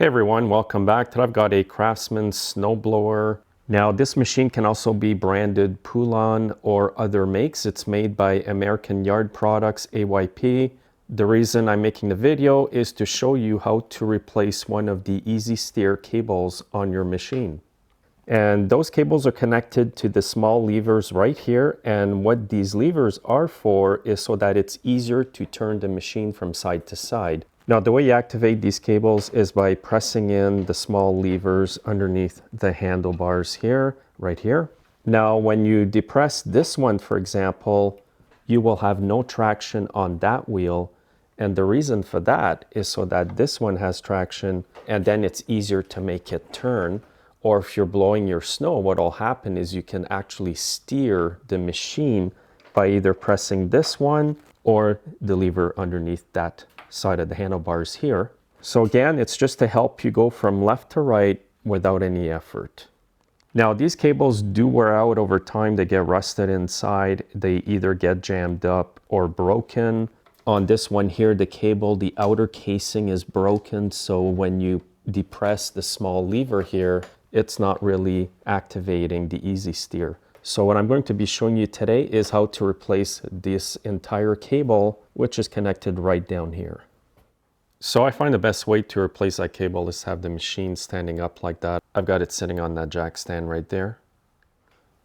Hey everyone, welcome back. Today I've got a Craftsman snowblower. Now this machine can also be branded Poulan or other makes. It's made by American Yard Products, AYP. The reason I'm making the video is to show you how to replace one of the easy steer cables on your machine. And those cables are connected to the small levers right here. And what these levers are for is so that it's easier to turn the machine from side to side. Now, the way you activate these cables is by pressing in the small levers underneath the handlebars here, right here. Now, when you depress this one, for example, you will have no traction on that wheel. And the reason for that is so that this one has traction and then it's easier to make it turn. Or if you're blowing your snow, what will happen is you can actually steer the machine by either pressing this one or the lever underneath that side of the handlebars here. So again, it's just to help you go from left to right without any effort. Now these cables do wear out over time. They get rusted inside. They either get jammed up or broken. On this one here, the cable, the outer casing is broken. So when you depress the small lever here, it's not really activating the easy steer. So what I'm going to be showing you today is how to replace this entire cable, which is connected right down here. So I find the best way to replace that cable is to have the machine standing up like that. I've got it sitting on that jack stand right there.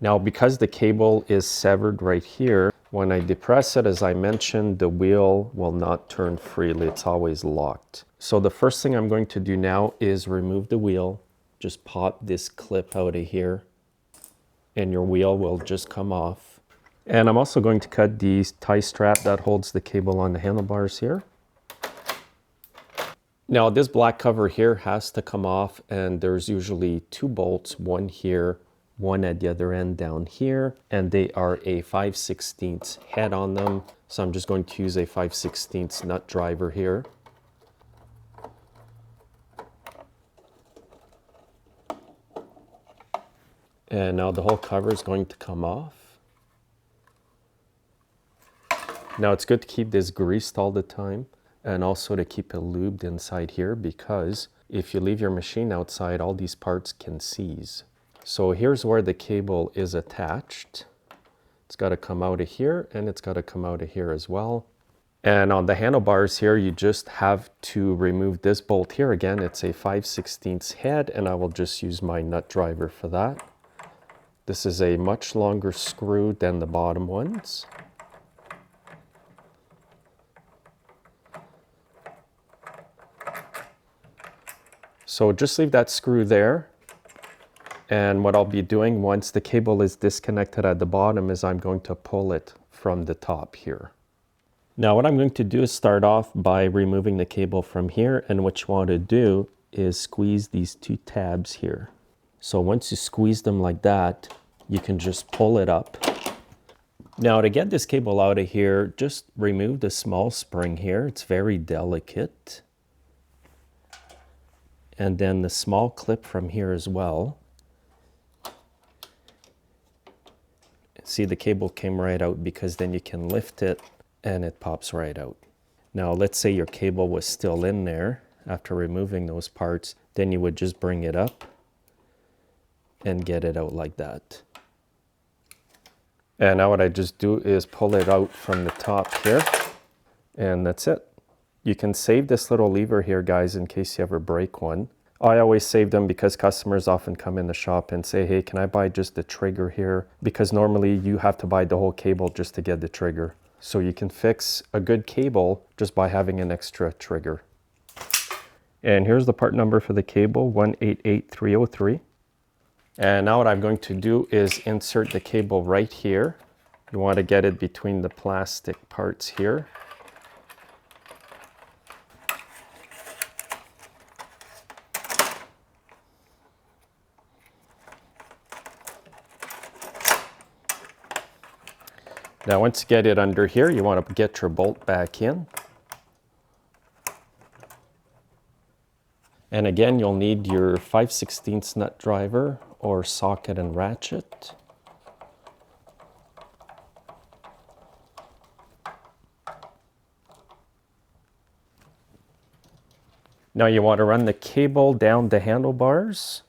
Now, because the cable is severed right here, when I depress it, as I mentioned, the wheel will not turn freely. It's always locked. So the first thing I'm going to do now is remove the wheel. Just pop this clip out of here and your wheel will just come off. And I'm also going to cut the tie strap that holds the cable on the handlebars here. Now this black cover here has to come off, and there's usually two bolts, one here, one at the other end down here, and they are a 5/16 head on them. So I'm just going to use a 5/16 nut driver here. And now the whole cover is going to come off. Now it's good to keep this greased all the time and also to keep it lubed inside here, because if you leave your machine outside, all these parts can seize. So here's where the cable is attached. It's got to come out of here and it's got to come out of here as well. And on the handlebars here, you just have to remove this bolt here. Again, it's a 5/16 head, and I will just use my nut driver for that. This is a much longer screw than the bottom ones. So just leave that screw there. And what I'll be doing once the cable is disconnected at the bottom is I'm going to pull it from the top here. Now what I'm going to do is start off by removing the cable from here, and what you want to do is squeeze these two tabs here. So once you squeeze them like that, you can just pull it up. Now to get this cable out of here, just remove the small spring here. It's very delicate. And then the small clip from here as well. See, the cable came right out because then you can lift it and it pops right out. Now let's say your cable was still in there after removing those parts, then you would just bring it up and get it out like that. And now what I just do is pull it out from the top here, and that's it. You can save this little lever here, guys, in case you ever break one. I always save them because customers often come in the shop and say, hey, can I buy just the trigger here? Because normally you have to buy the whole cable just to get the trigger. So you can fix a good cable just by having an extra trigger. And here's the part number for the cable, 188303. And now what I'm going to do is insert the cable right here. You want to get it between the plastic parts here. Now once you get it under here, you want to get your bolt back in. And again, you'll need your 5/16 nut driver or socket and ratchet. Now you want to run the cable down the handlebars.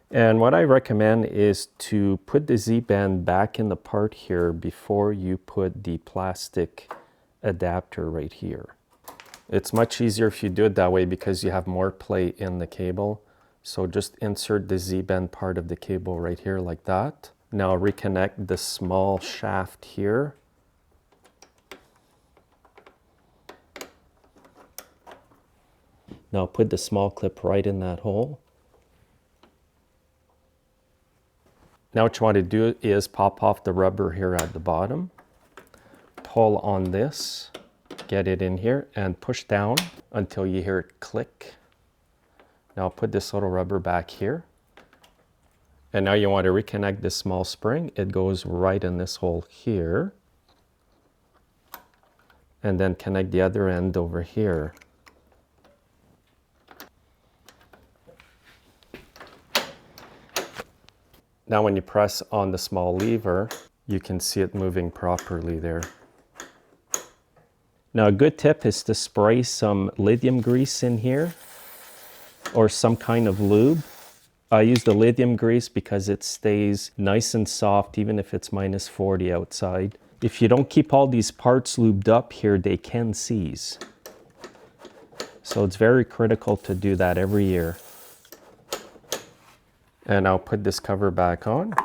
And what I recommend is to put the Z-band back in the part here before you put the plastic adapter right here. It's much easier if you do it that way because you have more play in the cable. So just insert the Z-band part of the cable right here like that. Now reconnect the small shaft here. Now put the small clip right in that hole. Now what you want to do is pop off the rubber here at the bottom, pull on this, get it in here, and push down until you hear it click. Now put this little rubber back here. And now you want to reconnect this small spring. It goes right in this hole here. And then connect the other end over here. Now when you press on the small lever, you can see it moving properly there. Now a good tip is to spray some lithium grease in here or some kind of lube. I use the lithium grease because it stays nice and soft even if it's -40 outside. If you don't keep all these parts lubed up here, they can seize. So it's very critical to do that every year. And I'll put this cover back on.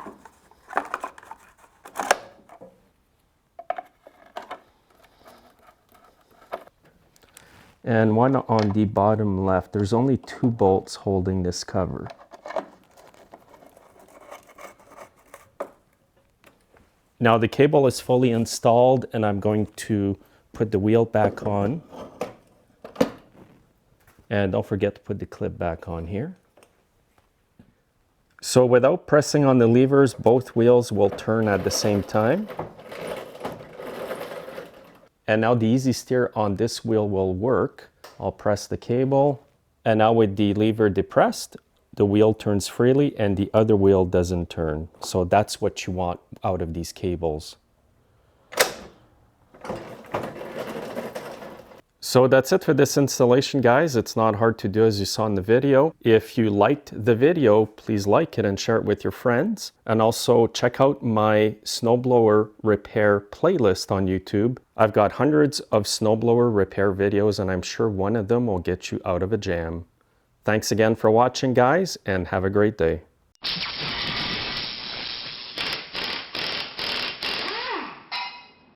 And one on the bottom left. There's only 2 bolts holding this cover. Now the cable is fully installed and I'm going to put the wheel back on. And don't forget to put the clip back on here. So without pressing on the levers, both wheels will turn at the same time. And now the easy steer on this wheel will work. I'll press the cable. And now with the lever depressed, the wheel turns freely and the other wheel doesn't turn. So that's what you want out of these cables. So that's it for this installation, guys. It's not hard to do as you saw in the video. If you liked the video, please like it and share it with your friends. And also check out my snowblower repair playlist on YouTube. I've got hundreds of snowblower repair videos and I'm sure one of them will get you out of a jam. Thanks again for watching, guys, and have a great day.